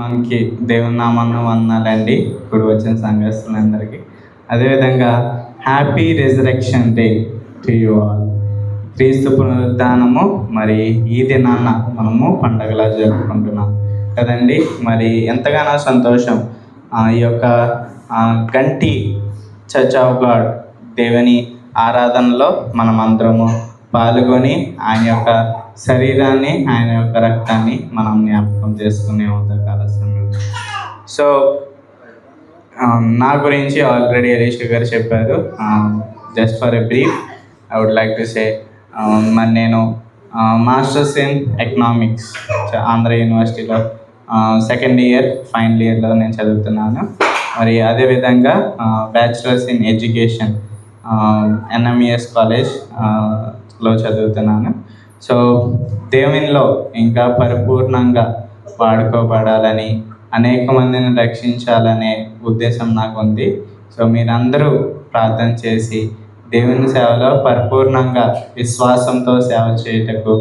మనకి దేవుని నామమున వందనాలండి ఇప్పుడు వచ్చిన సంఘస్థులందరికీ. అదేవిధంగా happy resurrection day to you all. క్రీస్తు పునరుద్ధానము మరి ఈ దినాన్న మనము పండగలా జరుపుకుంటున్నాం కదండి. మరి ఎంతగానో సంతోషం. ఈ యొక్క గంటి చర్చ్ ఆఫ్ గాడ్ దేవుని ఆరాధనలో మనం అందరము పాల్గొని ఆయన యొక్క శరీరాన్ని, ఆయన యొక్క రక్తాన్ని మనం జ్ఞాపకం చేసుకునే ఉదయకాల సమయం. సో నా గురించి ఆల్రెడీ హరీష్ గారు చెప్పారు. Just for a brief I would like to say, మరి నేను మాస్టర్స్ ఇన్ ఎకనామిక్స్ ఆంధ్ర యూనివర్సిటీలో సెకండ్ ఇయర్ ఫైనల్ ఇయర్లో నేను చదువుతున్నాను. మరి అదేవిధంగా బ్యాచిలర్స్ ఇన్ ఎడ్యుకేషన్ NMES కాలేజ్లో చదువుతున్నాను. సో దేవునిలో ఇంకా పరిపూర్ణంగా వాడుకోబడాలని, అనేక మందిని రక్షించాలనే ఉద్దేశం నాకు ఉంది. సో మీరందరూ ప్రార్థన చేసి దేవుని సేవలో పరిపూర్ణంగా విశ్వాసంతో సేవ చేయుటకు,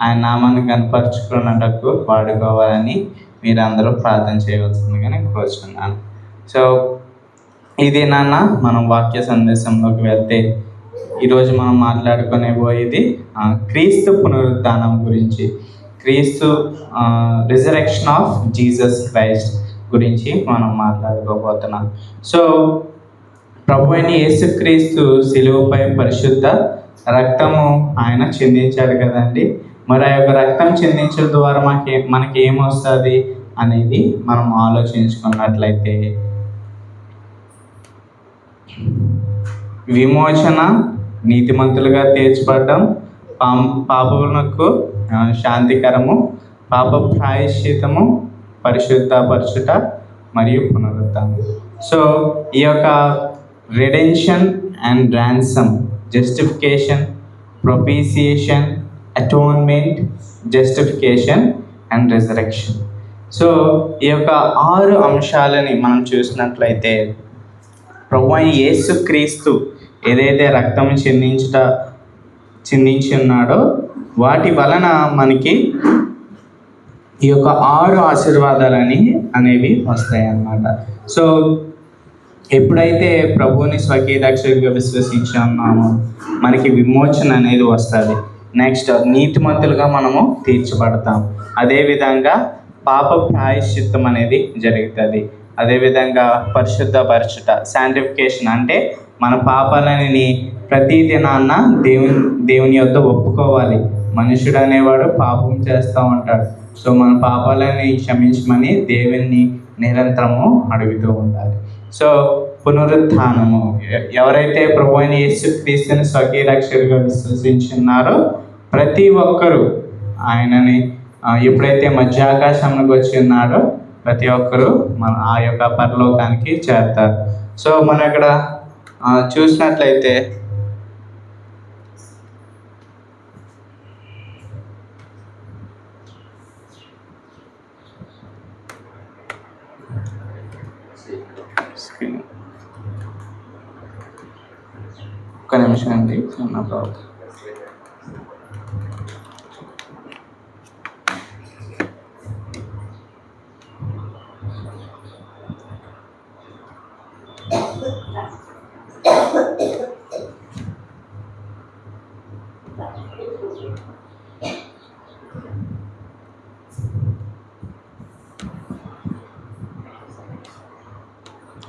ఆయన నామాన్ని కనపరుచుకున్నటకు వాడుకోవాలని మీరందరూ ప్రార్థన చేయవలసిందిగా నేను కోరుచున్నాను. సో ఇది నాన్న మనం వాక్య సందేశంలోకి వెళ్తే ఈరోజు మనం మాట్లాడుకునేది క్రీస్తు పునరుద్ధానం గురించి, క్రీస్తు రిజరెక్షన్ ఆఫ్ జీసస్ క్రైస్ట్ గురించి మనం మాట్లాడుకోబోతున్నాం. సో ప్రభు అయిన యేసుక్రీస్తు శిలువపై పరిశుద్ధ రక్తము ఆయన చిందించాడు కదండి. మరి ఆ యొక్క రక్తం చిందించడం ద్వారా మనకి ఏమొస్తుంది అనేది మనం ఆలోచించుకున్నట్లయితే, విమోచన, నీతిమంతులుగా తీర్చబడడం, పాపములకు శాంతికరము, పాప ప్రాయశ్చితము, పరిశుద్ధపరచుట మరియు పునరుద్ధానం. సో ఈ యొక్క redemption and ransom, justification, propitiation, atonement, justification and resurrection. So ఈ యొక్క 6 అంశాలని మనం చూసినట్లయితే, ప్రభువైన యేసుక్రీస్తు ఏదైతే రక్తం చిందించి ఉన్నాడో వాటి వలన మనకి ఈ యొక్క 6 ఆశీర్వాదాలని అనేవి వస్తాయి అన్నమాట. సో ఎప్పుడైతే ప్రభువుని స్వకీయ రక్షకుడిగా విశ్వసించి ఉన్నామో మనకి విమోచన అనేది వస్తుంది. నెక్స్ట్ నీతిమంతులుగా మనము తీర్చబడతాం. అదేవిధంగా పాప ప్రాయశ్చిత్తం అనేది జరుగుతుంది. అదేవిధంగా పరిశుద్ధపరచుట, శాంటిఫికేషన్ అంటే మన పాపాలని ప్రతి దినాన్న దేవుని యొద్ద ఒప్పుకోవాలి. మనుషుడు అనేవాడు పాపం చేస్తూ ఉంటాడు. సో మన పాపాలని క్షమించమని దేవుని నిరంతరము అడుగుతూ ఉండాలి. సో పునరుత్థానము, ఎవరైతే ప్రభు అయిన యేసుక్రీస్తుని స్వకీయ రక్షకుడిగా విశ్వసించున్నారో ప్రతి ఒక్కరూ ఆయనని ఎప్పుడైతే మధ్యాకాశంలోకి వచ్చి ఉన్నాడో ప్రతి ఒక్కరూ ఆ యొక్క పరలోకానికి చేరుతారు. సో మనం ఇక్కడ చూసినట్లయితే ఒక్క నిమిషం అండి, నా ప్రాబ్లం.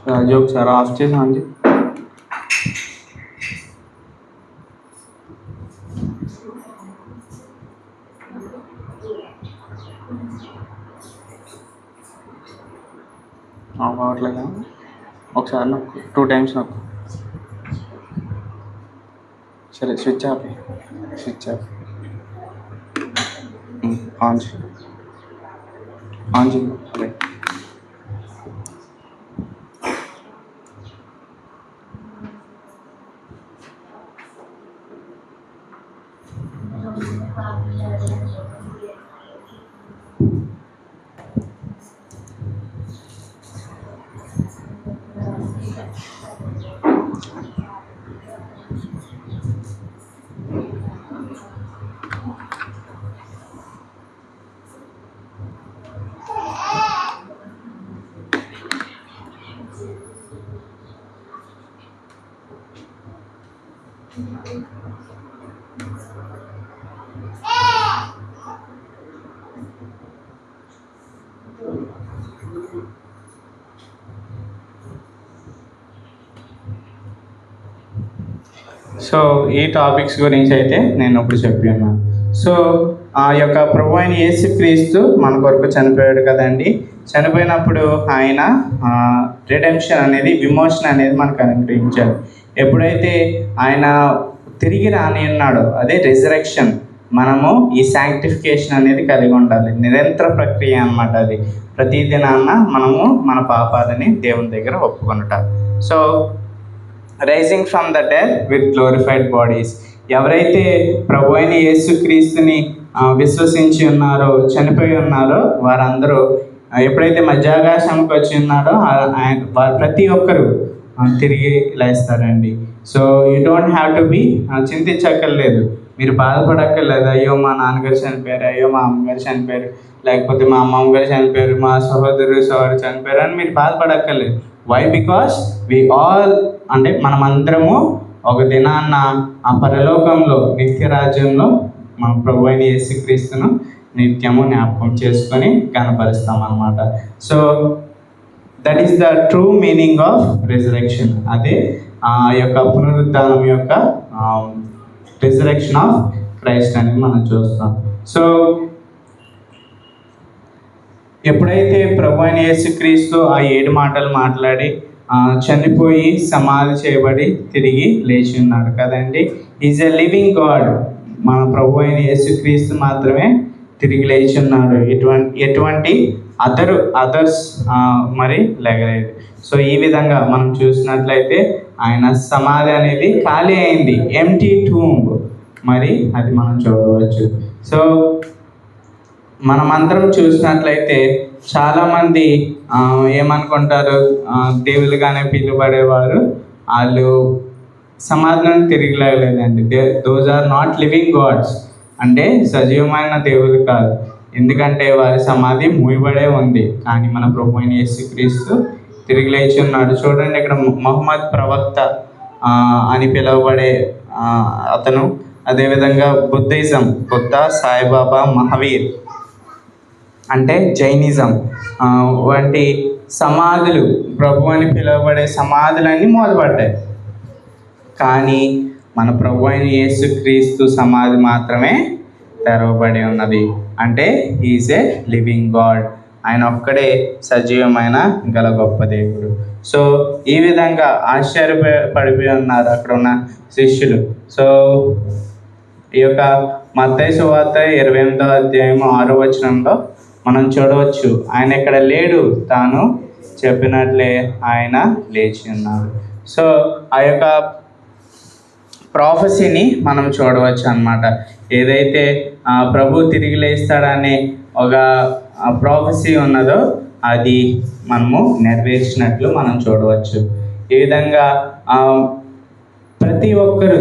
రాజు ఒకసారి ఆఫ్ చేసా అండి. అవ్వట్లేదా? ఒకసారి నాకు 2 times నాకు. సరే స్విచ్ ఆఫ్ ఆన్ చేయి. సరే సో ఈ టాపిక్స్ గురించి అయితే నేను ఇప్పుడు చెప్పి ఉన్నాను. సో ఆ యొక్క ప్రభు అయిన యేసుక్రీస్తు మన కొరకు చనిపోయాడు కదండి. చనిపోయినప్పుడు ఆయన రిడెంప్షన్ అనేది, విమోచన అనేది మనకు అనుగ్రహించాడు. ఎప్పుడైతే ఆయన తిరిగి రాని ఉన్నాడో అదే రిజరెక్షన్, మనము ఈ శాంక్టిఫికేషన్ అనేది కలిగి ఉండాలి. నిరంతర ప్రక్రియ అన్నమాట అది. ప్రతిదినాన్న మనము మన పాపాలని దేవుని దగ్గర ఒప్పుకొనుట. So rising from the dead with glorified bodies. ఎవరైతే ప్రభు అయిన యేసుక్రీస్తుని విశ్వసించి ఉన్నారో, చనిపోయి ఉన్నారో, వారందరూ ఎప్పుడైతే మధ్యాకాశానికి వచ్చి ఉన్నారో వారు ప్రతి ఒక్కరు తిరిగి లేస్తారండి. So you don't have to be చింతించక్కర్లేదు, మీరు బాధపడక్కర్లేదు. అయ్యో మా నాన్నగారు చనిపోయారు, అయ్యో మా అమ్మగారు చనిపోయారు, లేకపోతే మా అమ్మగారు చనిపోయారు, మా సహోదరు చనిపోయారు అని మీరు బాధపడక్కర్లేదు. వై? బికాస్ వి ఆల్, అంటే మనమందరము ఒక దినాన్న ఆ పరలోకంలో నిత్య రాజ్యంలో మన ప్రభు అయిన యేసుక్రీస్తును నిత్యము జ్ఞాపకం చేసుకొని కనపరుస్తాం అన్నమాట. So that is the true meaning of resurrection. అదే ఆ యొక్క పునరుద్ధానం యొక్క రిజరెక్షన్ ఆఫ్ క్రైస్ట్ అనేది మనం చూస్తాం. సో ఎప్పుడైతే ప్రభు అయిన యేసుక్రీస్తు ఆ 7 మాటలు మాట్లాడి చనిపోయి సమాధి చేయబడి తిరిగి లేచి ఉన్నాడు కదండి. Is a living God. మన ప్రభు అయిన యేసుక్రీస్తు మాత్రమే తిరిగి లేచి ఉన్నాడు. ఎటువంటి అదర్స్ మరి లేగలేదు. సో ఈ విధంగా మనం చూసినట్లయితే ఆయన సమాధి అనేది ఖాళీ అయింది, ఎంప్టీ టూంబ్, మరి అది మనం చూడవచ్చు. సో మనమందరం చూసినట్లయితే చాలామంది ఏమనుకుంటారు, దేవులుగానే పిలువబడేవారు వాళ్ళు సమాధిని తిరిగి లేగలేదండి. Those are not living gods, అంటే సజీవమైన దేవులు కాదు. ఎందుకంటే వారి సమాధి మూయబడే ఉంది. కానీ మన ప్రభు అయిన యేసుక్రీస్తు తిరిగి లేచి ఉన్నాడు. చూడండి, ఇక్కడ మహమ్మద్ ప్రవక్త అని పిలువబడే అతను, అదేవిధంగా బుద్ధిజం, బుద్ధ, సాయిబాబా, మహావీర్ అంటే జైనిజం వంటి సమాధులు, ప్రభు అని పిలువబడే సమాధులన్నీ మూతపడ్డాయి. కానీ మన ప్రభు అయిన యేసుక్రీస్తు సమాధి మాత్రమే తెరవబడి ఉన్నది. అంటే ఈజ్ ఏ లివింగ్ గాడ్. ఆయన ఒక్కడే సజీవమైన గల గొప్ప దేవుడు. సో ఈ విధంగా ఆశ్చర్యపడిపోయి ఉన్నారు అక్కడ ఉన్న శిష్యులు. సో ఈ యొక్క మత్తయి సువార్త 28వ అధ్యాయం 6వ వచనంలో మనం చూడవచ్చు, ఆయన ఇక్కడ లేడు, తాను చెప్పినట్లే ఆయన లేచి ఉన్నాడు. సో ఆ యొక్క ప్రాఫెసీని మనం చూడవచ్చు అన్నమాట. ఏదైతే ప్రభు తిరిగి లేస్తాడనే ఒక ప్రాఫెసీ ఉన్నదో అది మనము నెరవేర్చినట్లు మనం చూడవచ్చు. ఈ విధంగా ప్రతి ఒక్కరు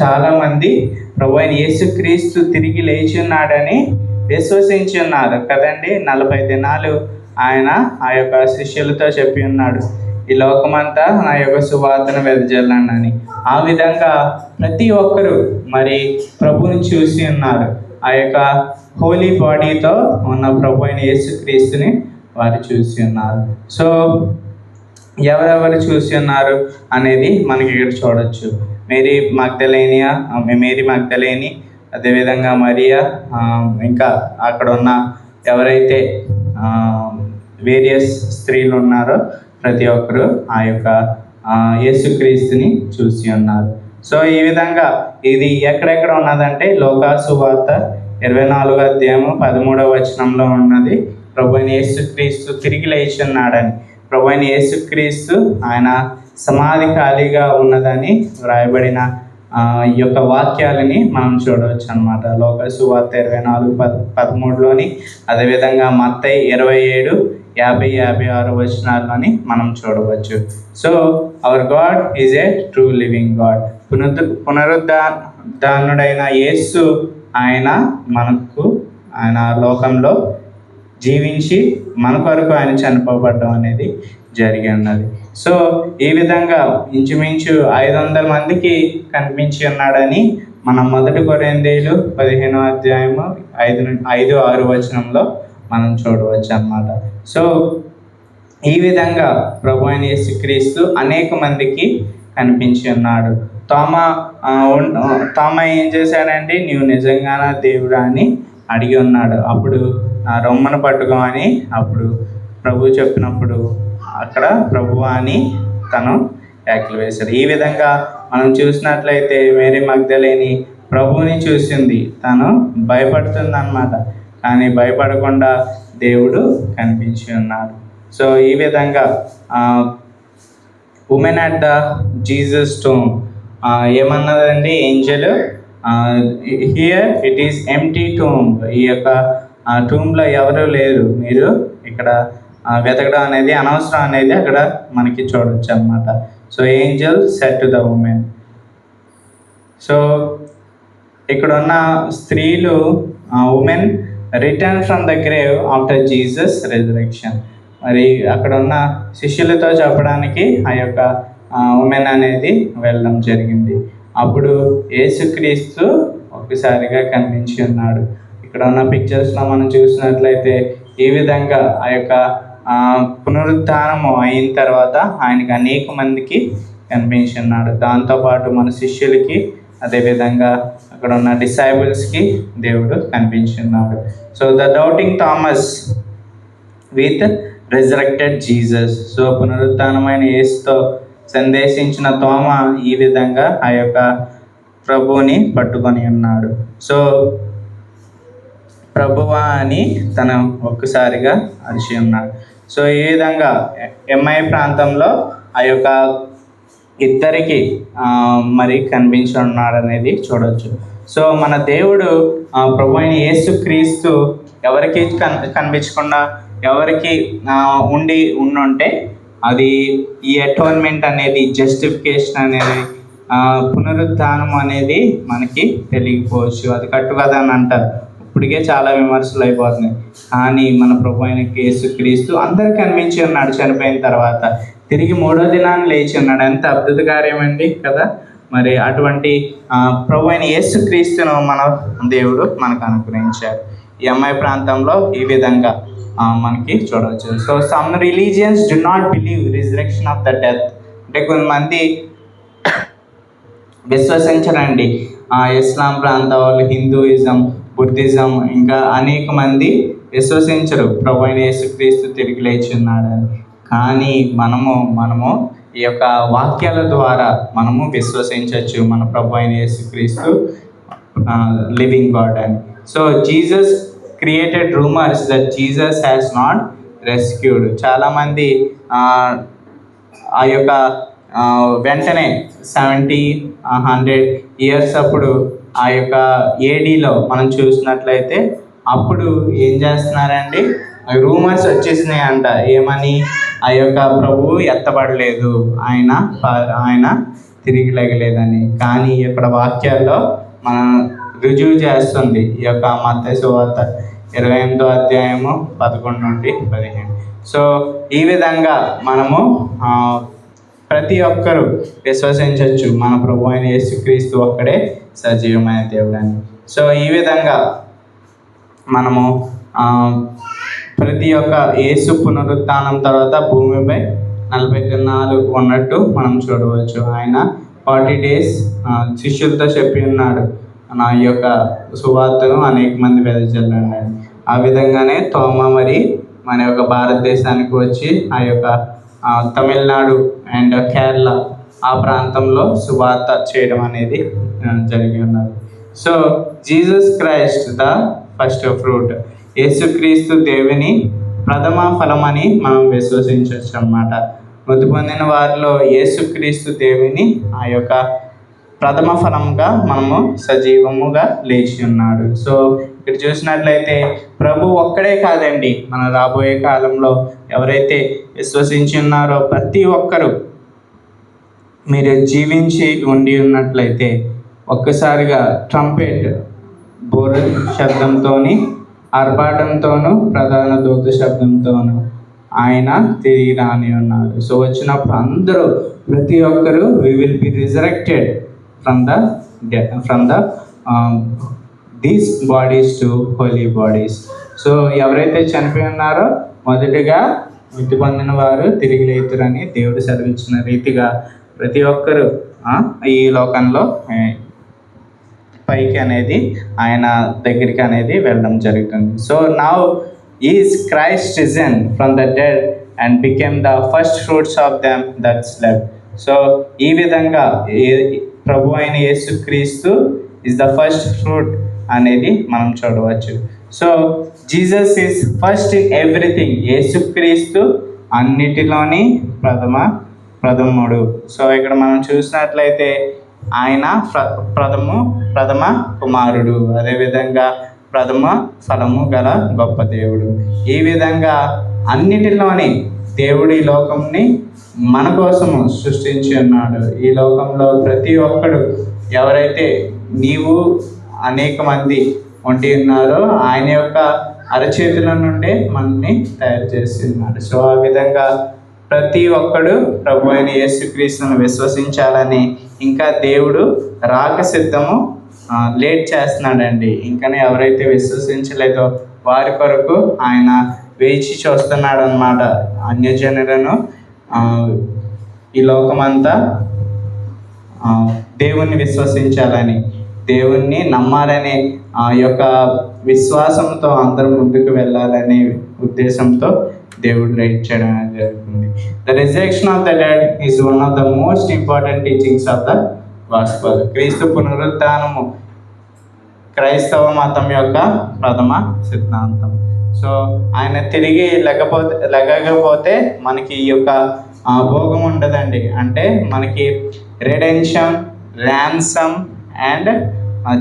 చాలామంది ప్రభు అయిన యేసుక్రీస్తు తిరిగి లేచి ఉన్నాడని విశ్వసించి ఉన్నారు కదండి. 40 దినాలు ఆయన ఆ యొక్క శిష్యులతో చెప్పి ఉన్నాడు, ఈ లోకమంతా నా యొక్క సువార్తను వెదజల్లండి అని. ఆ విధంగా ప్రతి ఒక్కరు మరి ప్రభుని చూసి ఉన్నారు. ఆ యొక్క హోలీ బాడీతో ఉన్న ప్రభు అయిన యేసుక్రీస్తుని వారు చూసి ఉన్నారు. సో ఎవరెవరు చూసి ఉన్నారు అనేది మనకి ఇక్కడ చూడవచ్చు. మేరీ మగ్దలేని, అదేవిధంగా మరియా, ఇంకా అక్కడ ఉన్న ఎవరైతే వేరియస్ స్త్రీలు ఉన్నారో ప్రతి ఒక్కరు ఆ యొక్క యేసుక్రీస్తుని చూసి ఉన్నారు. సో ఈ విధంగా ఇది ఎక్కడెక్కడ ఉన్నదంటే లోకాసు వార్త 24వ అధ్యాయం 13వ వచనంలో ఉన్నది. ప్రభు అయిన యేసుక్రీస్తు తిరిగి లేచి ఉన్నాడని, ప్రభు అయిన యేసుక్రీస్తు ఆయన సమాధి ఖాళీగా ఉన్నదని వ్రాయబడిన ఈ యొక్క వాక్యాలని మనం చూడవచ్చు అన్నమాట. లోకాసు వార్త 24:13లోని, అదేవిధంగా మత్తయి 27:50-56 వచనాల్లోని మనం చూడవచ్చు. So our God is a true living God. పునరుద్ధానుడైన యేసు ఆయన లోకంలో జీవించి మన కొరకు ఆయన చనిపోబడ్డం అనేది జరిగి ఉన్నది. సో ఈ విధంగా ఇంచుమించు 500 మందికి కనిపించి ఉన్నాడని మనం 1 కొరింథీయులు 15వ అధ్యాయము 5-6 వచనంలో మనం చూడవచ్చు అన్నమాట. సో ఈ విధంగా ప్రభు అయిన యేసుక్రీస్తు అనేక మందికి కనిపించి ఉన్నాడు. తోమా ఏం చేశాడంటే, నీవు నిజంగానా దేవుడా అని అడిగి ఉన్నాడు. అప్పుడు రొమ్మను పట్టుకోమని అప్పుడు ప్రభు చెప్పినప్పుడు అక్కడ ప్రభు అని తను కేకలు వేశాడు. ఈ విధంగా మనం చూసినట్లయితే మేరీ మగ్దలేని ప్రభువుని చూసింది, తను భయపడుతుంది అన్నమాట. కానీ భయపడకుండా దేవుడు కనిపించి ఉన్నాడు. సో ఈ విధంగా women at the Jesus tomb ఏమన్నదండి angel, here it is empty tomb. ఈ యొక్క టూమ్లో ఎవరు లేరు, మీరు ఇక్కడ వెతకడం అనేది అనవసరం అనేది అక్కడ మనకి చూడొచ్చు అన్నమాట. So Angel said to the women. So ఇక్కడ ఉన్న స్త్రీలు, women return from the grave after Jesus resurrection. మరి అక్కడ ఉన్న శిష్యులతో చెప్పడానికి ఆ యొక్క ఉమెన్ అనేది వెళ్ళడం జరిగింది. అప్పుడు యేసుక్రీస్తు ఒక్కసారిగా కనిపించి ఉన్నాడు. ఇక్కడ ఉన్న పిక్చర్స్లో మనం చూసినట్లయితే ఈ విధంగా ఆ యొక్క పునరుద్ధానము అయిన తర్వాత ఆయనకి అనేక మందికి కనిపించి ఉన్నాడు. దాంతోపాటు మన శిష్యులకి, అదేవిధంగా అక్కడ ఉన్న డిసైబుల్స్కి దేవుడు కనిపించి ఉన్నాడు. So the doubting Thomas with resurrected Jesus. So పునరుద్ధానమైన యేసుతో సందేశించిన తోమ ఈ విధంగా ఆ యొక్క ప్రభువుని పట్టుకొని ఉన్నాడు. సో ప్రభువా అని తను ఒక్కసారిగా అరిచి ఉన్నాడు. సో ఈ విధంగా ఎంఐ ప్రాంతంలో ఆ యొక్క ఇద్దరికి మరి కనిపించి ఉన్నాడు అనేది చూడవచ్చు. సో మన దేవుడు ప్రభు అయిన యేసుక్రీస్తు ఎవరికి కనిపించకుండా ఎవరికి ఉండుంటే అది ఈ అటోన్మెంట్ అనేది, జస్టిఫికేషన్ అనేది, పునరుద్ధానం అనేది మనకి తెలియకపోవచ్చు. అది కట్టుకథ అని అంటారు, ఇప్పటికే చాలా విమర్శలు అయిపోతున్నాయి. కానీ మన ప్రభు అయిన యేసుక్రీస్తు అందరికీ కనిపించి ఉన్నాడు. చనిపోయిన తర్వాత తిరిగి 3వ దినాన్ని లేచి ఉన్నాడు. ఎంత అద్భుత కార్యమండి కదా. మరి అటువంటి ప్రభు అయిన యేసుక్రీస్తును మన దేవుడు మనకు అనుగ్రహించారు. ఈ ఎంఐ ప్రాంతంలో ఈ విధంగా మనకి చూడవచ్చు. So some religions do not believe resurrection of the death. అంటే కొంతమంది విశ్వసించరండి. ఇస్లాం ప్రాంత వాళ్ళు, హిందూయిజం, బుద్ధిజం, ఇంకా అనేక మంది విశ్వసించరు ప్రభు అయిన యేసుక్రీస్తు తిరిగి లేచి ఉన్నాడని. కానీ మనము ఈ యొక్క వాక్యాల ద్వారా మనము విశ్వసించవచ్చు మన ప్రభు అయిన యేసుక్రీస్తు లివింగ్ గాడ్ అని. So Jesus created rumours that Jesus has not rescued. చాలామంది ఆ యొక్క వెంటనే 70-100 ఇయర్స్ అప్పుడు ఆ యొక్క ఏడీలో మనం చూసినట్లయితే అప్పుడు ఏం చేస్తున్నారండి, రూమర్స్ వచ్చేసినాయి అంట. ఏమని? ఆ యొక్క ప్రభువు ఎత్తబడలేదు, ఆయన తిరిగి లేగలేదని. కానీ ఇక్కడ వాక్యాల్లో మనం రుజువు చేస్తుంది ఈ యొక్క మత్తయి సువార్త 28వ అధ్యాయము 11-15. సో ఈ విధంగా మనము ప్రతి ఒక్కరూ విశ్వసించవచ్చు మన ప్రభు అయిన యేసుక్రీస్తు ఒక్కడే సజీవమైన దేవుడని. సో ఈ విధంగా మనము ప్రతి ఒక్క యేసు పునరుత్థానం తర్వాత భూమిపై 40 దినాలు ఉన్నట్టు మనం చూడవచ్చు. ఆయన 40 days శిష్యులతో చెప్పి ఉన్నాడు, నా యొక్క సువార్తను అనేక మంది వెదజల్లండి. ఆ విధంగానే తోమ మరి మన యొక్క భారతదేశానికి వచ్చి ఆ యొక్క తమిళనాడు అండ్ కేరళ ఆ ప్రాంతంలో సువార్త చేయడం అనేది జరిగి ఉన్నది. So Jesus Christ the first fruit. యేసుక్రీస్తు దేవుని ప్రథమ ఫలమని మనం విశ్వసించవచ్చు అన్నమాట. మృతి పొందిన వారిలో యేసుక్రీస్తు దేవుని ఆ యొక్క ప్రథమ ఫలంగా మనము సజీవముగా లేచి ఉన్నాడు. సో ఇక్కడ చూసినట్లయితే ప్రభు ఒక్కడే కాదండి, మన రాబోయే కాలంలో ఎవరైతే విశ్వసించి ఉన్నారో ప్రతి ఒక్కరూ మీరు జీవించి ఉండి ఉన్నట్లయితే ఒక్కసారిగా ట్రంపెట్ బోర్ శబ్దంతో, ఆర్భాటంతోనూ, ప్రధాన దూత శబ్దంతోనూ ఆయన తిరిగి రాని ఉన్నాడు. సో వచ్చినప్పుడు అందరూ ప్రతి ఒక్కరు we will be resurrected from the these bodies to holy bodies. So ఎవరైతే చనిపోయి ఉన్నారో మొదటిగా మృతి పొందిన వారు తిరిగి లేతురని దేవుడు సెలవిచ్చిన రీతిగా ప్రతి ఒక్కరు ఈ లోకంలో పైకి అనేది ఆయన దగ్గరికి అనేది వెళ్ళడం జరుగుతుంది. So now is Christ risen from the dead and became the first fruits of them that slept. So ఈ విధంగా ప్రభు అయిన యేసుక్రీస్తు ఈజ్ ద ఫస్ట్ ఫ్రూట్ అనేది మనం చూడవచ్చు. So Jesus is first in everything. యేసుక్రీస్తు అన్నిటిలోని ప్రథముడు. సో ఇక్కడ మనం చూసినట్లయితే ఆయన ప్రథమ కుమారుడు, అదేవిధంగా ప్రథమ ఫలము గల గొప్ప దేవుడు. ఈ విధంగా అన్నిటిలోని దేవుడు ఈ లోకంని మన కోసము సృష్టించి ఉన్నాడు. ఈ లోకంలో ప్రతి ఒక్కడు ఎవరైతే నీవు అనేక మంది ఉండి ఉన్నారో ఆయన యొక్క అరచేతుల నుండే మనల్ని తయారు చేసి ఉన్నాడు. సో ఆ విధంగా ప్రతి ఒక్కడు ప్రభు అయిన యేసుక్రీస్తును విశ్వసించాలని, ఇంకా దేవుడు రాక సిద్ధము లేట్ చేస్తున్నాడండి. ఇంకనే ఎవరైతే విశ్వసించలేదో వారి కొరకు ఆయన వేచి చూస్తున్నాడు అన్నమాట. అన్యజనులను ఈ లోకమంతా దేవుణ్ణి విశ్వసించాలని, దేవుణ్ణి నమ్మాలనే యొక్క విశ్వాసంతో అందరూ ముందుకు వెళ్ళాలనే ఉద్దేశంతో దేవుడు రైట్ చేయడం జరుగుతుంది. The resurrection of the dead is one of the most important teachings of the gospel. క్రీస్తు పునరుత్థానము క్రైస్తవ మతం యొక్క ప్రథమ సిద్ధాంతం. సో ఆయన తిరిగి లెగకపోతే మనకి ఈ యొక్క భోగం ఉండదండి. అంటే మనకి రెడెన్షన్, ర్యాన్సమ్ అండ్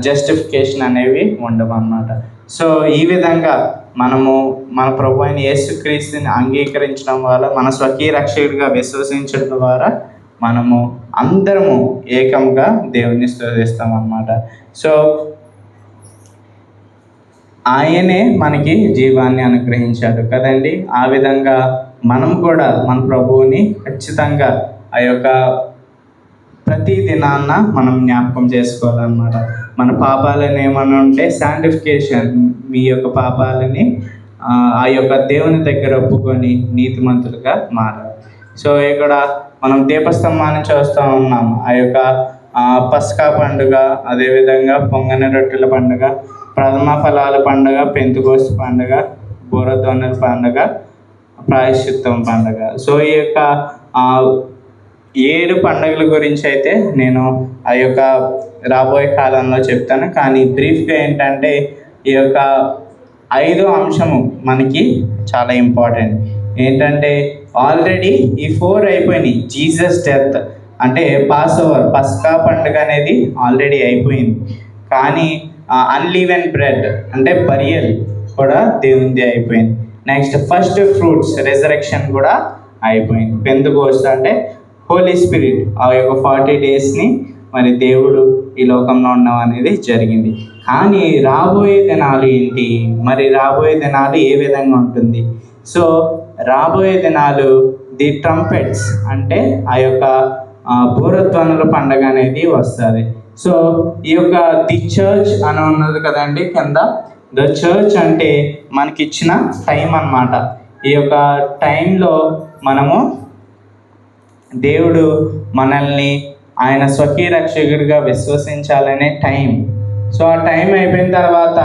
జస్టిఫికేషన్ అనేవి ఉండవు అన్నమాట. సో ఈ విధంగా మనము మన ప్రభు అయిన యేసుక్రీస్తుని అంగీకరించడం వల్ల, మన స్వకీయ రక్షకుడిగా విశ్వసించడం ద్వారా మనము అందరము ఏకంగా దేవుని స్తుతిస్తాం అన్నమాట. సో ఆయనే మనకి జీవాన్ని అనుగ్రహించాడు కదండి. ఆ విధంగా మనం కూడా మన ప్రభువుని ఖచ్చితంగా ఆ యొక్క ప్రతి దినాన్న మనం జ్ఞాపకం చేసుకోవాలన్నమాట. మన పాపాలను ఏమన్నా ఉంటే శాంటిఫికేషన్, మీ యొక్క పాపాలని ఆ యొక్క దేవుని దగ్గర ఒప్పుకొని నీతిమంతులుగా మారాలి. సో ఇక్కడ మనం దీపస్తంభాన్ని చూస్తూ ఉన్నాం. ఆ యొక్క పస్కా పండుగ, అదేవిధంగా పొంగని రొట్టెల పండుగ, ప్రథమ ఫలాల పండుగ, పెంతుకోస్తు పండుగ, బూరధ్వనుల పండుగ, ప్రాయశ్చిత్తం పండుగ. సో ఈ యొక్క 7 పండుగల గురించి అయితే నేను ఆ యొక్క రాబోయే కాలంలో చెప్తాను. కానీ బ్రీఫ్గా ఏంటంటే ఈ యొక్క 5వ అంశము మనకి చాలా ఇంపార్టెంట్. ఏంటంటే ఆల్రెడీ ఈ 4 అయిపోయినాయి. జీసస్ డెత్ అంటే పస్కా పండుగ అనేది ఆల్రెడీ అయిపోయింది. కానీ అన్లీవెన్ బ్రెడ్ అంటే బరియల్ కూడా దేవునిది అయిపోయింది. నెక్స్ట్ ఫస్ట్ ఫ్రూట్స్ రెజరెక్షన్ కూడా అయిపోయింది. పెంతెకోస్తు అంటే హోలీ స్పిరిట్, ఆ యొక్క 40 డేస్ని మరి దేవుడు ఈ లోకంలో ఉండడం అనేది జరిగింది. కానీ రాబోయే దినాలు ఏంటి? మరి రాబోయే దినాలు ఏ విధంగా ఉంటుంది? సో రాబోయే దినాలు ది ట్రంపెట్స్ అంటే ఆ యొక్క బూరధ్వనుల పండుగ అనేది వస్తుంది. సో ఈ యొక్క ది చర్చ్ అని ఉన్నది కదండి కింద. ద చర్చ్ అంటే మనకిచ్చిన టైం అన్నమాట. ఈ యొక్క టైంలో మనము దేవుడు మనల్ని ఆయన స్వకీయ రక్షకుడిగా విశ్వసించాలనే టైం. సో ఆ టైం అయిపోయిన తర్వాత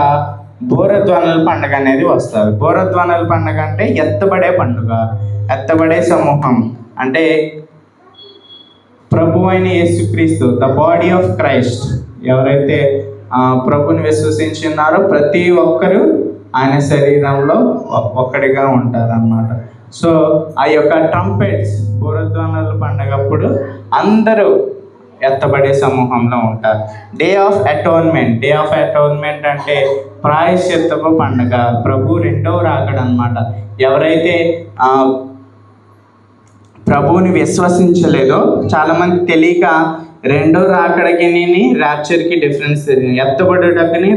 బూరధ్వనుల పండుగ అనేది వస్తుంది. బూరధ్వనుల పండుగ అంటే ఎత్తబడే పండుగ, ఎత్తబడే సమూహం. అంటే ప్రభు అయిన యేసుక్రీస్తు, ద బాడీ ఆఫ్ క్రైస్ట్, ఎవరైతే ప్రభుని విశ్వసించున్నారో ప్రతి ఒక్కరూ ఆయన శరీరంలో ఒక్కడిగా ఉంటారన్నమాట. సో ఆ యొక్క ట్రంపెట్స్ బూరధ్వనుల పండుగప్పుడు అందరూ ఎత్తబడే సమూహంలో ఉంటారు. డే ఆఫ్ అటోన్మెంట్ అంటే ప్రాయశ్చిత్తపు పండుగ, ప్రభు 2వ రాకడ అన్నమాట. ఎవరైతే ప్రభువుని విశ్వసించలేదో, చాలామంది తెలియక 2వ రాకడకి ర్యాప్చర్కి డిఫరెన్స్ తెలియదు. ఎత్తబడేటక్కని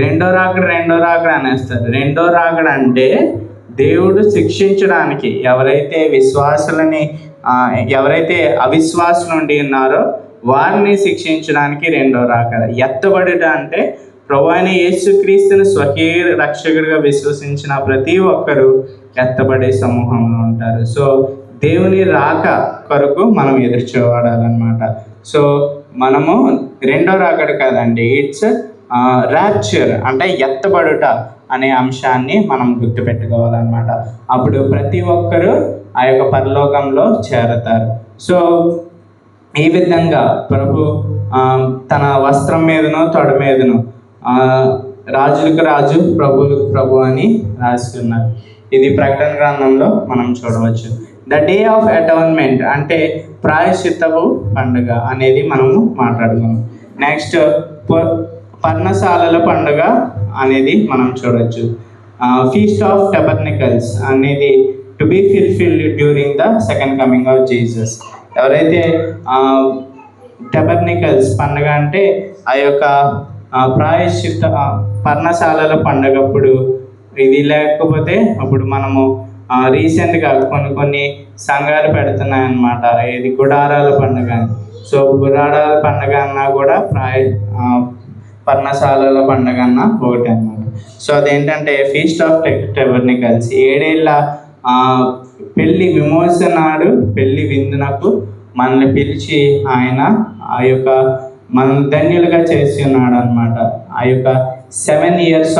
రెండో రాకడ అనేస్తారు. 2వ రాకడ అంటే దేవుడు శిక్షించడానికి ఎవరైతే అవిశ్వాసులు ఉండి ఉన్నారో వారిని శిక్షించడానికి రెండో రాకడ. ఎత్తబడుట అంటే ప్రభు అయిన యేసుక్రీస్తుని స్వకీయ రక్షకుడిగా విశ్వసించిన ప్రతి ఒక్కరూ ఎత్తబడే సమూహంలో ఉంటారు. సో దేవుని రాక కొరకు మనం ఎదురు చూడాలన్నమాట. సో మనము రెండో రాకడ కాదండి, ఇట్స్ ర్యాప్చర్ అంటే ఎత్తబడుట అనే అంశాన్ని మనం గుర్తుపెట్టుకోవాలన్నమాట. అప్పుడు ప్రతి ఒక్కరూ ఆ యొక్క పరలోకంలో చేరతారు. సో ఈ విధంగా ప్రభు తన వస్త్రం మీదనో తొడ మీదనో రాజులకు రాజు ప్రభువులకు ప్రభు అని రాస్తున్నారు. ఇది ప్రకటన గ్రంథంలో మనం చూడవచ్చు. ద డే ఆఫ్ అటోన్మెంట్ అంటే ప్రాయశ్చిత్తపు పండుగ అనేది మనము మాట్లాడుకున్నాం. నెక్స్ట్ పర్ణశాలల పండుగ అనేది మనం చూడవచ్చు. ఫీస్ట్ ఆఫ్ టెబర్నికల్స్ అనేది to be fulfilled during the second coming of Jesus. ఎవరైతే టెబర్నికల్స్ పండుగ అంటే ఆ యొక్క ప్రాయశ్చిత్త పర్ణశాలల పండుగప్పుడు ఇది లేకపోతే అప్పుడు మనము రీసెంట్గా కొన్ని సంఘాలు పెడుతున్నాయన్నమాట. ఇది గుడారాల పండుగ అని. సో గుడారాల పండుగ అన్నా కూడా పర్ణశాలల పండుగ అన్న ఒకటి అన్నమాట. సో అదేంటంటే ఫీస్ట్ ఆఫ్ టెబర్నికల్స్ 7 ఏళ్ళ పెళ్లి విమోచన నాడు పెళ్లి విందునకు మనల్ని పిలిచి ఆయన ఆ యొక్క మనం ధన్యులుగా చేసి ఉన్నాడు అనమాట. ఆ యొక్క 7 ఇయర్స్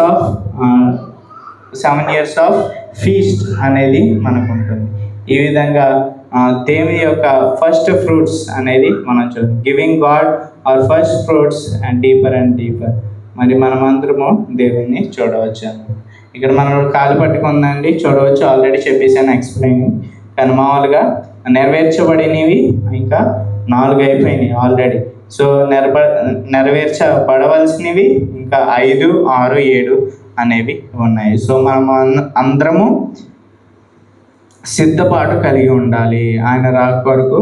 ఆఫ్ ఫీస్ట్ అనేది మనకు ఉంటుంది. ఈ విధంగా దేవుని యొక్క ఫస్ట్ ఫ్రూట్స్ అనేది మనం చూద్దాం. Giving God our first fruits and deeper. మరి మనమందరము దేవుణ్ణి చూడవచ్చు. ఇక్కడ మనం కాలు పట్టుకుందండి చూడవచ్చు. ఆల్రెడీ చెప్పేసాను ఎక్స్ప్లెయిన్. కానీ మామూలుగా నెరవేర్చబడినవి ఇంకా 4 అయిపోయినాయి ఆల్రెడీ. సో నెరవేర్చబడవలసినవి ఇంకా 5, 6, 7 అనేవి ఉన్నాయి. సో మనం అందరము సిద్ధపాటు కలిగి ఉండాలి. ఆయన రాక వరకు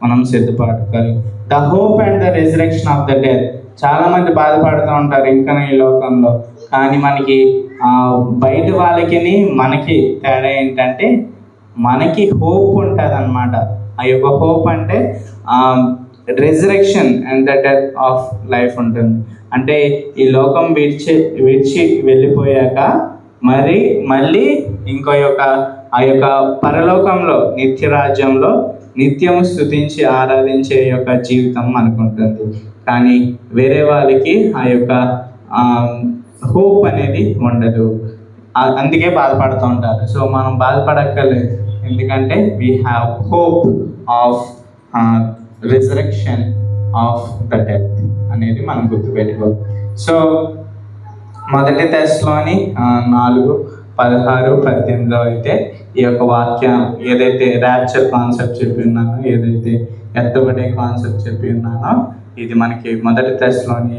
మనం సిద్ధపాటు కలిగి. The hope and the resurrection of the death. చాలామంది బాధపడుతూ ఉంటారు ఇంకా ఈ లోకంలో. కానీ మనకి బయట వాళ్ళకి మనకి తేడా ఏంటంటే మనకి హోప్ ఉంటుంది అన్నమాట. ఆ యొక్క హోప్ అంటే resurrection and the death of life ఉంటుంది. అంటే ఈ లోకం విడిచి వెళ్ళిపోయాక మళ్ళీ ఆ యొక్క పరలోకంలో నిత్య రాజ్యంలో నిత్యము స్తుతించి ఆరాధించే యొక్క జీవితం మనకుంటుంది. కానీ వేరే వాళ్ళకి ఆ యొక్క హోప్ అనేది ఉండదు. అందుకే బాధపడుతూ ఉంటారు. సో మనం బాధపడక్కర్లేదు. ఎందుకంటే we have hope of resurrection of the death అనేది మనం గుర్తుపెట్టుకోవాలి. సో మొదటి దశలోని 4:16-18 అయితే ఈ యొక్క వాక్యం ఏదైతే ర్యాప్చర్ కాన్సెప్ట్ చెప్పి ఉన్నానో, ఏదైతే ఎత్తబడే కాన్సెప్ట్ చెప్పి ఉన్నానో, ఇది మనకి మొదటి దశలోని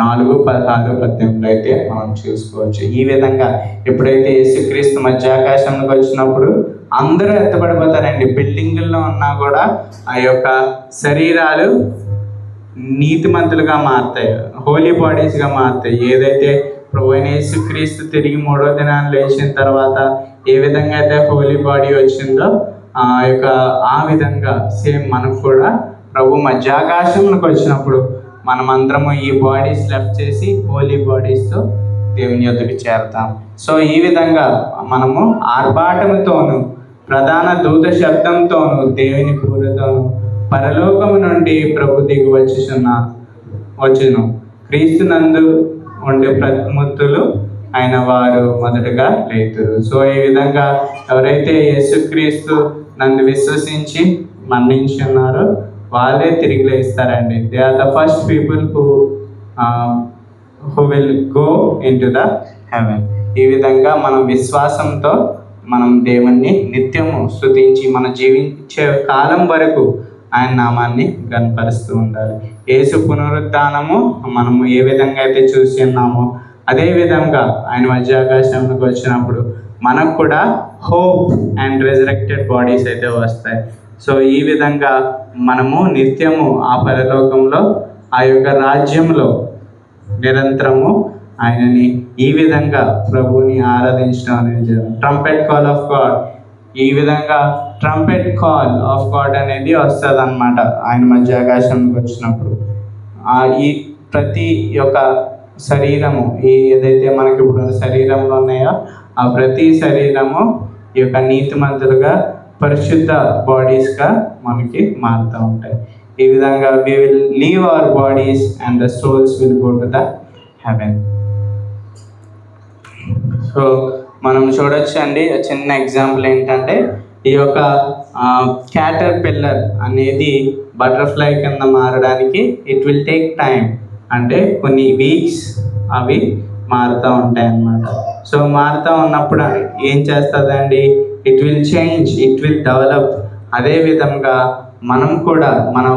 4:16-18 అయితే మనం చూసుకోవచ్చు. ఈ విధంగా ఎప్పుడైతే యేసుక్రీస్తు మధ్యాకాశంలోకి వచ్చినప్పుడు అందరూ ఎత్తబడిపోతారండి. బిల్డింగుల్లో ఉన్నా కూడా ఆ యొక్క శరీరాలు నీతిమంతులుగా మారుతాయి, హోలీ బాడీస్గా మారుతాయి. ఏదైతే ప్రభు అయిన యేసుక్రీస్తు తిరిగి 3వ దినాన్ని లేచిన తర్వాత ఏ విధంగా అయితే హోలీ బాడీ వచ్చిందో ఆ విధంగా సేమ్ మనకు కూడా ప్రభు మధ్యాకాశంలోకి వచ్చినప్పుడు మనమందరము ఈ బాడీస్ లెఫ్ట్ చేసి హోలీ బాడీస్తో దేవుని యొద్దకు చేరతాం. సో ఈ విధంగా మనము ఆర్భాటముతోను ప్రధాన దూత శబ్దంతోను దేవుని పూరతోను పరలోకము నుండి ప్రభు దిగి వచ్చును. క్రీస్తునందు ఉండే ప్రతిమూర్తులు ఆయన వారు మొదటగా లేతురు. సో ఈ విధంగా ఎవరైతే యేసుక్రీస్తు నందు విశ్వసించి మరణించి ఉన్నారో వాళ్ళే తిరిగి లేస్తారండి. They are the first people who will go in to the heaven. ఈ విధంగా మనం విశ్వాసంతో మనం దేవుణ్ణి నిత్యము స్తుతించి మన జీవించే కాలం వరకు ఆయన నామాన్ని కనపరుస్తూ ఉండాలి. యేసు పునరుద్ధానము మనము ఏ విధంగా అయితే చూసి ఉన్నామో అదే విధంగా ఆయన మధ్యాకాశంలోకి వచ్చినప్పుడు మనకు కూడా హోప్ అండ్ రెజరెక్టెడ్ బాడీస్ అయితే వస్తాయి. సో ఈ విధంగా మనము నిత్యము ఆ పరలోకంలో ఆ యొక్క రాజ్యంలో నిరంతరము ఆయనని ఈ విధంగా ప్రభువుని ఆరాధించడం అనేది ట్రంపెట్ కాల్ ఆఫ్ గాడ్. ఈ విధంగా ట్రంపెట్ కాల్ ఆఫ్ గాడ్ అనేది వస్తుంది అన్నమాట ఆయన మధ్యాకాశానికి వచ్చినప్పుడు. ఈ ప్రతి యొక్క శరీరము ఏదైతే మనకి ఇప్పుడు శరీరంలో ఉన్నాయో ఆ ప్రతి శరీరము ఈ యొక్క నీతిమంతులుగా పరిశుద్ధ బాడీస్గా మనకి మారుతూ ఉంటాయి. ఈ విధంగా we will leave our bodies and the souls will go to the heaven. So మనం చూడొచ్చు అండి, చిన్న ఎగ్జాంపుల్ ఏంటంటే ఈ యొక్క క్యాటర్ పిల్లర్ అనేది బటర్ఫ్లై కింద మారడానికి ఇట్ విల్ టేక్ టైం, అంటే కొన్ని వీక్స్ అవి మారుతూ ఉంటాయి అన్నమాట. సో మారుతూ ఉన్నప్పుడు ఏం చేస్తుందండి, it will change, it will develop. అదేవిధంగా మనం కూడా మన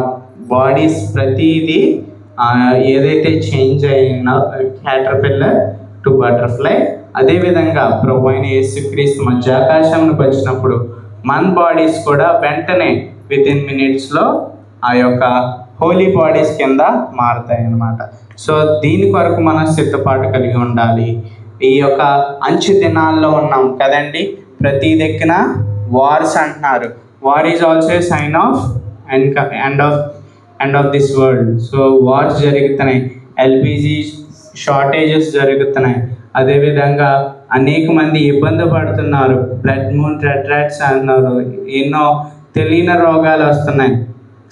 బాడీస్ ప్రతిదీ ఏదైతే చేంజ్ అయినా క్యాటర్పిల్లర్ టు బటర్ఫ్లై, అదేవిధంగా ప్రభు అయిన యేసుక్రీస్తు మధ్యాకాశంలోకి వచ్చినప్పుడు మన బాడీస్ కూడా వెంటనే వితిన్ మినిట్స్లో ఆ యొక్క హోలీ బాడీస్ కింద మారుతాయి అన్నమాట. సో దీని కొరకు మనం సిద్ధపాటు కలిగి ఉండాలి. ఈ యొక్క అంచు దినాల్లో ఉన్నాం కదండి, ప్రతి దగ్గర వార్స్ అంటున్నారు. War is also a sign of end of this world. So wars జరుగుతున్నాయి, ఎల్పిజి షార్టేజెస్ జరుగుతున్నాయి, అదేవిధంగా అనేక మంది ఇబ్బంది పడుతున్నారు, బ్లడ్ మూన్ రెడ్ రైట్స్ అన్నారు, ఎన్నో తెలియని రోగాలు వస్తున్నాయి.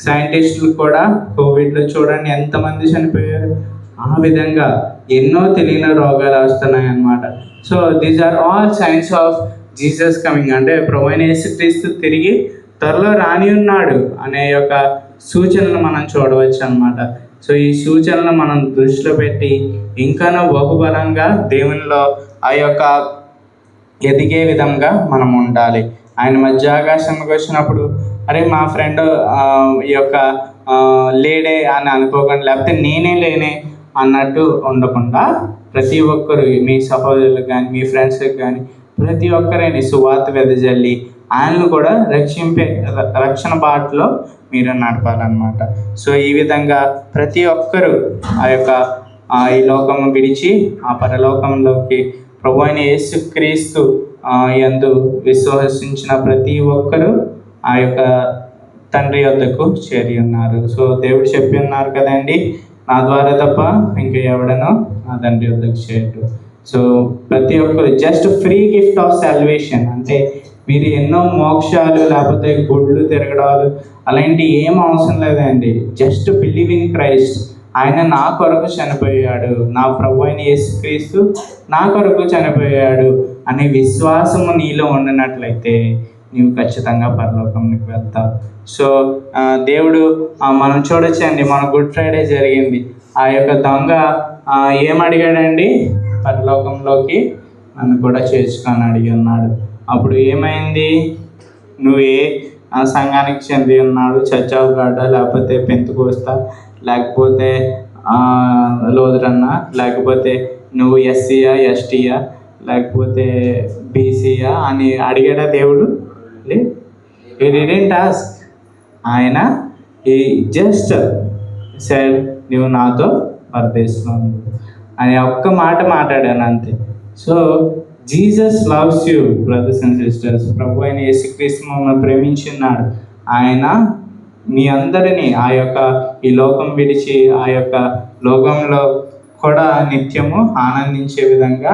సైంటిస్టులు కూడా కోవిడ్లో చూడండి ఎంతమంది చనిపోయారు. ఆ విధంగా ఎన్నో తెలియని రోగాలు వస్తున్నాయి అన్నమాట. So these are all signs of Jesus coming, అంటే ప్రభు అయిన యేసుక్రీస్తు తిరిగి త్వరలో రాని ఉన్నాడు అనే యొక్క సూచనలు మనం చూడవచ్చు అన్నమాట. సో ఈ సూచనలు మనం దృష్టిలో పెట్టి ఇంకానూ బహుబలంగా దేవునిలో ఆ యొక్క ఎదిగే విధంగా మనం ఉండాలి. ఆయన మధ్యాకాశంకి వచ్చినప్పుడు అరే మా ఫ్రెండ్ ఈ యొక్క లేడే అని అనుకోకుండా, లేకపోతే నేనే లేనే అన్నట్టు ఉండకుండా ప్రతి ఒక్కరు మీ సహోదరులకు కానీ మీ ఫ్రెండ్స్కి కానీ ప్రతి ఒక్కరిని సువార్త వెదజల్లి ఆయనను కూడా రక్షణ బాటలో మీరు నడపాలన్నమాట. సో ఈ విధంగా ప్రతి ఒక్కరూ ఆ యొక్క ఈ లోకం విడిచి ఆ పరలోకంలోకి ప్రభు అయిన యేసుక్రీస్తు యందు విశ్వసించిన ప్రతి ఒక్కరూ ఆ యొక్క తండ్రి వద్దకు చేరి ఉన్నారు. సో దేవుడు చెప్పి ఉన్నారు కదండి, నా ద్వారా తప్ప ఇంకా ఎవడనో నా తండ్రి వద్దకు చేయడు. సో ప్రతి ఒక్కరు just free gift of salvation, అంటే మీరు ఎన్నో మోక్షాలు లేకపోతే గుళ్ళు తిరగడాలు అలాంటి ఏం అవసరం లేదండి. Just believe in Christ. ఆయన నా కొరకు చనిపోయాడు, నా ప్రభు అయిన యేసుక్రీస్తు నా కొరకు చనిపోయాడు అనే విశ్వాసము నీలో ఉండినట్లయితే నీవు ఖచ్చితంగా పరలోకంలోకి వెళ్తావు. సో దేవుడు మనం చూడొచ్చండి, మన గుడ్ ఫ్రైడే జరిగింది. ఆ యొక్క దొంగ ఏమడిగాడండి, పరలోకంలోకి నన్ను కూడా చేర్చుకొని అడిగి ఉన్నాడు. అప్పుడు ఏమైంది, నువ్వు ఏ సంఘానికి చెంది ఉన్నాడు, చర్చ్ ఆఫ్ గాడా లేకపోతే పెంతెకోస్తా లేకపోతే లోదరన్నా, లేకపోతే నువ్వు ఎస్సీయా ఎస్టీయా లేకపోతే బీసీయా అని అడిగాడా దేవుడు? he didn't ask. ఆయన he just said నువ్వు నాతో పరదేశంలో అని ఒక్క మాట మాట్లాడాను అంతే. So Jesus loves you brothers and sisters. ప్రభు అయిన యేసుక్రీస్తు మమ్మల్ని ప్రేమించున్నాడు. ఆయన మీ అందరినీ ఆ యొక్క ఈ లోకం విడిచి ఆ యొక్క లోకంలో కూడా నిత్యము ఆనందించే విధంగా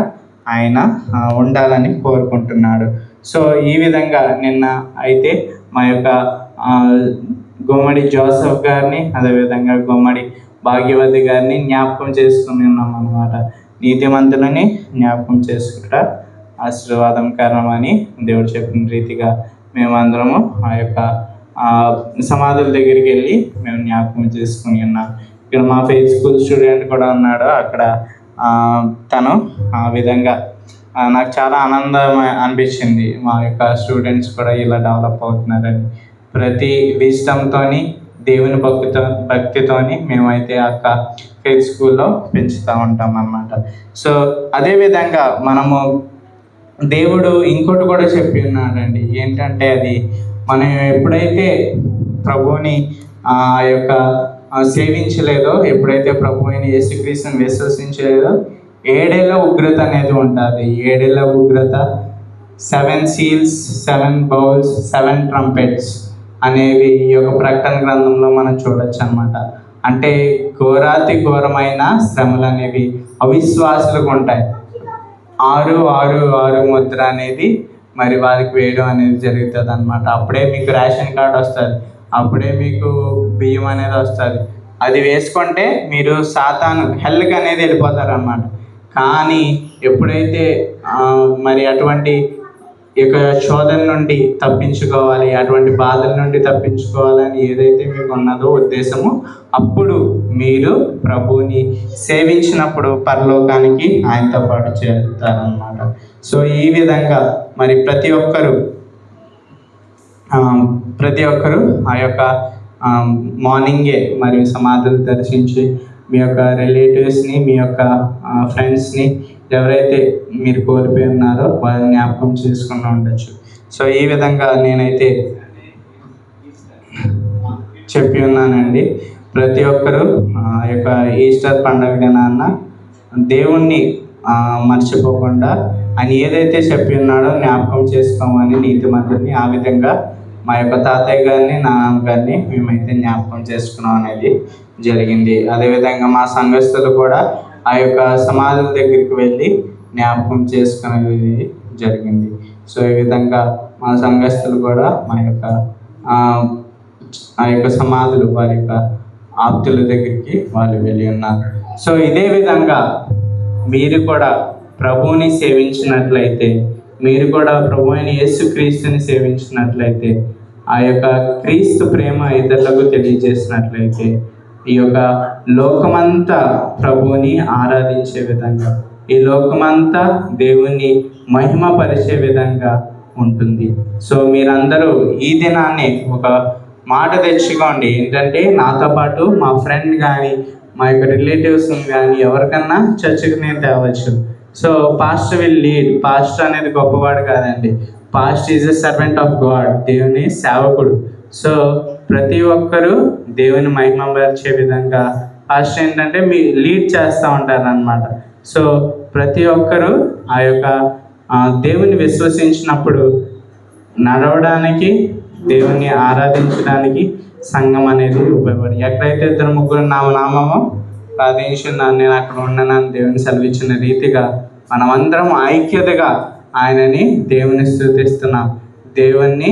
ఆయన ఉండాలని కోరుకుంటున్నాడు. సో ఈ విధంగా నిన్న అయితే మా యొక్క గుమ్మడి జోసెఫ్ గారిని అదేవిధంగా గుమ్మడి భాగ్యవతి గారిని జ్ఞాపకం చేసుకుని ఉన్నాం అన్నమాట. నీతిమంతులని జ్ఞాపకం చేసుకుంటా ఆశీర్వాదకరం అని దేవుడు చెప్పిన రీతిగా మేమందరము ఆ యొక్క సమాధుల దగ్గరికి వెళ్ళి మేము జ్ఞాపకం చేసుకుని ఉన్నాం. ఇక్కడ మా ఫెయిత్ స్కూల్ స్టూడెంట్ కూడా ఉన్నాడు, అక్కడ తను ఆ విధంగా నాకు చాలా ఆనందం అనిపించింది. మా యొక్క స్టూడెంట్స్ కూడా ఇలా డెవలప్ అవుతున్నారని ప్రతి విజ్డమ్తోని దేవుని భక్తితోని మేమైతే ఆ యొక్క ఫెయిత్ స్కూల్లో పెంచుతూ ఉంటాం అన్నమాట. సో అదేవిధంగా మనము దేవుడు ఇంకోటి కూడా చెప్పి ఉన్నాడండి, ఏంటంటే అది మనం ఎప్పుడైతే ప్రభువుని ఆ యొక్క సేవించలేదో, ఎప్పుడైతే ప్రభు అయిన యేసుక్రీస్తుని విశ్వసించలేదో ఏడేళ్ళ ఉగ్రత అనేది ఉంటుంది. ఏడేళ్ళ ఉగ్రత, 7 సీల్స్, 7 బౌల్స్, 7 ట్రంపెట్స్ అనేవి ఈ యొక్క ప్రకటన గ్రంథంలో మనం చూడొచ్చు అనమాట. అంటే ఘోరాతి ఘోరమైన శ్రమలు అనేవి అవిశ్వాసులకు ఉంటాయి. 666 ముద్ర అనేది మరి వారికి వేయడం అనేది జరుగుతుంది అనమాట. అప్పుడే మీకు రేషన్ కార్డు వస్తుంది, అప్పుడే మీకు బియ్యం అనేది వస్తుంది. అది వేసుకుంటే మీరు సాతాను హెల్కి అనేది వెళ్ళిపోతారు అన్నమాట. కానీ ఎప్పుడైతే మరి అటువంటి ఇక శోధన నుండి తప్పించుకోవాలి, అటువంటి బాధల నుండి తప్పించుకోవాలని ఏదైతే మీకు ఉన్నదో ఉద్దేశము, అప్పుడు మీరు ప్రభువుని సేవించినప్పుడు పరలోకానికి ఆయనతో పాటు చేరుతారన్నమాట. సో ఈ విధంగా మరి ప్రతి ఒక్కరు ఆ యొక్క మార్నింగే మరియు సమాధులు దర్శించి మీ యొక్క రిలేటివ్స్ని, మీ యొక్క ఫ్రెండ్స్ని ఎవరైతే మీరు కోల్పోయి ఉన్నారో వారిని జ్ఞాపకం చేసుకుని ఉండొచ్చు. సో ఈ విధంగా నేనైతే చెప్పి ఉన్నానండి. ప్రతి ఒక్కరూ ఆ యొక్క ఈస్టర్ పండుగ దినాన్న దేవుణ్ణి మర్చిపోకుండా ఆయన ఏదైతే చెప్పి ఉన్నాడో జ్ఞాపకం చేసుకోమని నీతిమంతుల్ని, ఆ విధంగా మా యొక్క తాతయ్య గారిని, నాన్నమ్మ గారిని మేమైతే జ్ఞాపకం చేసుకున్నాం అనేది జరిగింది. అదేవిధంగా మా సంఘస్థులు కూడా ఆ యొక్క సమాధుల దగ్గరికి వెళ్ళి జ్ఞాపకం చేసుకునేది జరిగింది. సో ఈ విధంగా మా సంఘస్థులు కూడా మా యొక్క ఆ యొక్క సమాధులు, వారి యొక్క ఆప్తుల దగ్గరికి వాళ్ళు వెళ్ళి ఉన్నారు. సో ఇదే విధంగా మీరు కూడా ప్రభువుని సేవించినట్లయితే, మీరు కూడా ప్రభు అయిన యేసుక్రీస్తుని సేవించినట్లయితే, ఆ యొక్క క్రీస్తు ప్రేమ ఇతరులకు తెలియజేసినట్లయితే, ఈ యొక్క లోకమంతా ప్రభువుని ఆరాధించే విధంగా, ఈ లోకమంతా దేవుణ్ణి మహిమపరిచే విధంగా ఉంటుంది. సో మీరందరూ ఈ దినాన్ని ఒక మాట తెచ్చుకోండి. ఏంటంటే నాతో పాటు మా ఫ్రెండ్ కానీ, మా యొక్క రిలేటివ్స్ని కానీ ఎవరికన్నా చర్చికి నేను తేవచ్చు. So pastor will lead. Pastor అనేది గొప్పవాడు కాదండి. Pastor is a servant of God, దేవుని సేవకుడు. సో ప్రతి ఒక్కరూ దేవుని మహిమపరిచే విధంగా పాస్టర్ ఏంటంటే మీ లీడ్ చేస్తూ ఉంటారు అన్నమాట. సో ప్రతి ఒక్కరూ ఆ యొక్క దేవుని విశ్వసించినప్పుడు నడవడానికి, దేవుణ్ణి ఆరాధించడానికి సంఘం అనేది ఉపయోగపడి, ఎక్కడైతే 2-3 నామమో ప్రార్థించున్నాను నేను అక్కడ ఉన్నానని దేవుని సెలవిచ్చిన రీతిగా మనమందరం ఐక్యతగా ఆయనని దేవుని స్తుతిస్తున్నాం, దేవుణ్ణి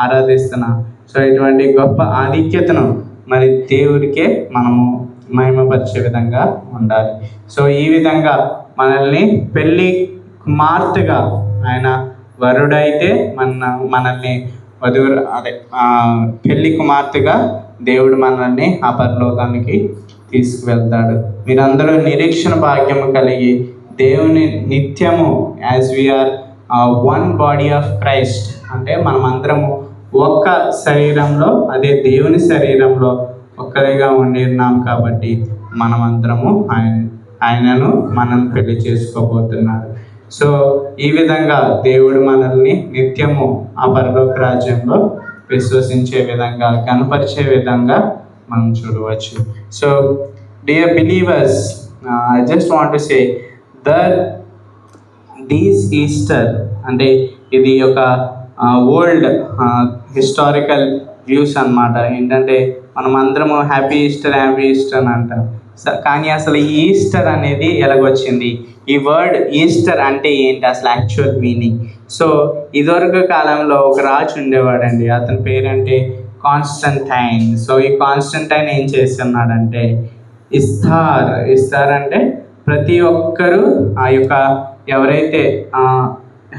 ఆరాధిస్తున్నాం. సో ఇటువంటి గొప్ప ఆధిక్యతను మరి దేవుడికే మనము మహిమపరిచే విధంగా ఉండాలి. సో ఈ విధంగా మనల్ని పెళ్ళి కుమార్తెగా, ఆయన వరుడైతే మనల్ని పెళ్లి కుమార్తెగా దేవుడు మనల్ని ఆ పరలోకానికి తీసుకువెళ్తాడు. మీరందరూ నిరీక్షణ భాగ్యము కలిగి దేవుని నిత్యము, as we are one body of Christ, అంటే మనమందరము ఒక్క శరీరంలో, అదే దేవుని శరీరంలో ఒక్కరిగా ఉండిన్నాం కాబట్టి మనమందరము ఆయనను మనం పెళ్లి చేసుకోబోతున్నాడు. సో ఈ విధంగా దేవుడు మనల్ని నిత్యము ఆ పరలోక రాజ్యంలో విశ్వసించే విధంగా, కనపరిచే విధంగా మనం చూడవచ్చు. So dear believers, I just want to say that these Easter, అంటే ఇది ఒక ఓల్డ్ హిస్టారికల్ వ్యూస్ అన్నమాట. ఏంటంటే మనం అందరము హ్యాపీ ఈస్టర్ అని అంటాం. కానీ అసలు ఈ ఈస్టర్ అనేది ఎలాగొచ్చింది, ఈ వర్డ్ ఈస్టర్ అంటే ఏంటి అసలు యాక్చువల్ మీనింగ్? సో ఇదివరకు కాలంలో ఒక రాజు ఉండేవాడండి, అతని పేరంటే కాన్స్టంటైన్. సో ఈ కాన్స్టంటైన్ ఏం చేస్తున్నాడంటే ఇస్తార్ అంటే ప్రతి ఒక్కరూ ఆ యొక్క ఎవరైతే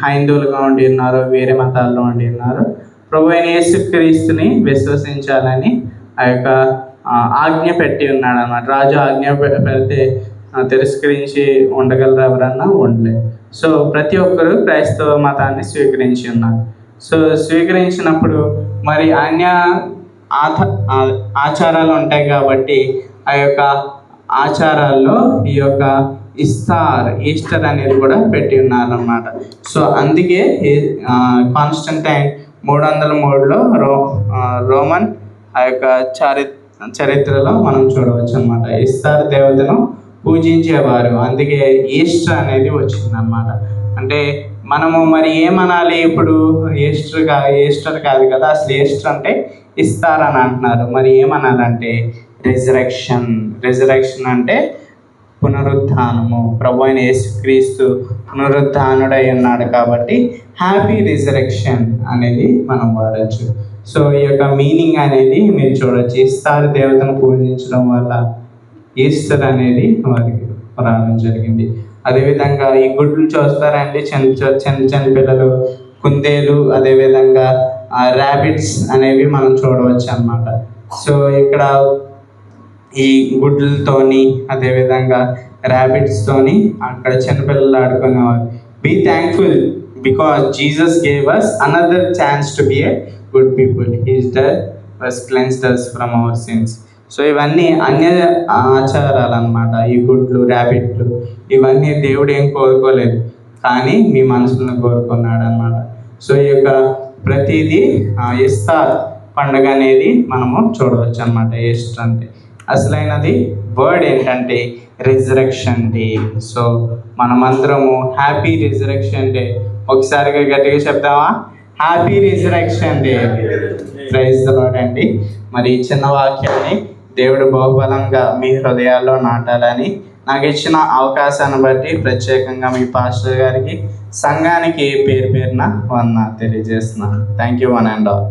హైందువులుగా ఉండి ఉన్నారో, వేరే మతాల్లో ఉండి ఉన్నారో, ప్రభు అయిన యేసుక్రీస్తుని విశ్వసించాలని ఆ యొక్క ఆజ్ఞ పెట్టి ఉన్నాడు అన్నమాట. రాజు ఆజ్ఞ పెడితే తిరస్కరించి ఉండగలరు ఎవరన్నా? ఉండలేదు. సో ప్రతి ఒక్కరూ క్రైస్తవ మతాన్ని స్వీకరించి ఉన్నారు. సో స్వీకరించినప్పుడు మరి అన్య ఆచారాలు ఉంటాయి కాబట్టి ఆ యొక్క ఆచారాల్లో ఈ యొక్క ఈస్టర్ అనేది కూడా పెట్టి ఉన్నారన్నమాట. సో అందుకే కాన్స్టంటైన్ 303లో రోమన్ ఆ యొక్క చరిత్రలో మనం చూడవచ్చు అన్నమాట. ఈస్టర్ దేవతను పూజించేవారు. అందుకే ఈస్టర్ అనేది వచ్చిందనమాట. అంటే మనము మరి ఏమనాలి ఇప్పుడు? ఈస్టర్ కాదు కదా, అసలు ఈస్టర్ అంటే ఇస్తారని అంటున్నారు. మరి ఏమనాలంటే రెజరెక్షన్ అంటే పునరుత్థానము. ప్రభు అయిన యేసుక్రీస్తు పునరుత్థానుడై ఉన్నాడు కాబట్టి హ్యాపీ రిజరెక్షన్ అనేది మనం వాడచ్చు. సో ఈ యొక్క మీనింగ్ అనేది మీరు చూడొచ్చు. ఇస్తారు దేవతను పూజించడం వల్ల ఈస్టర్ అనేది వారికి రావడం జరిగింది. అదేవిధంగా ఈ గుడ్లు చూస్తారంటే చిన్న పిల్లలు, కుందేలు, అదేవిధంగా ర్యాబిట్స్ అనేవి మనం చూడవచ్చు అన్నమాట. సో ఇక్కడ ఈ గుడ్లతోని అదేవిధంగా ర్యాబిట్స్తోని అక్కడ చిన్నపిల్లలు ఆడుకునేవారు. Be thankful because Jesus gave us another chance to be a good people. His death was cleansed us from our sins. So ఇవన్నీ అన్య ఆచారాలు అన్నమాట. ఈ గుడ్లు, ర్యాబిట్లు ఇవన్నీ దేవుడు ఏం కోరుకోలేదు, కానీ మీ మనసులను కోరుకున్నాడు అన్నమాట. సో ఈ యొక్క ప్రతిదీ ఇస్తార్ పండుగ అనేది మనము చూడవచ్చు అన్నమాట. ఈస్టర్ అంటే అసలైనది వర్డ్ ఏంటంటే రిజరెక్షన్ డే. సో మనమందరము హ్యాపీ రిజరెక్షన్ డే ఒకసారిగా గట్టిగా చెప్తామా? Happy resurrection day. Praise the lord అండి. మరి చిన్న వాక్యాన్ని దేవుడు బహుబలంగా మీ హృదయాల్లో నాటాలని నాకు ఇచ్చిన అవకాశాన్ని బట్టి ప్రత్యేకంగా మీ పాస్టర్ గారికి, సంఘానికి పేరున వందనాలు తెలియజేస్తున్నాను. Thank you one and all.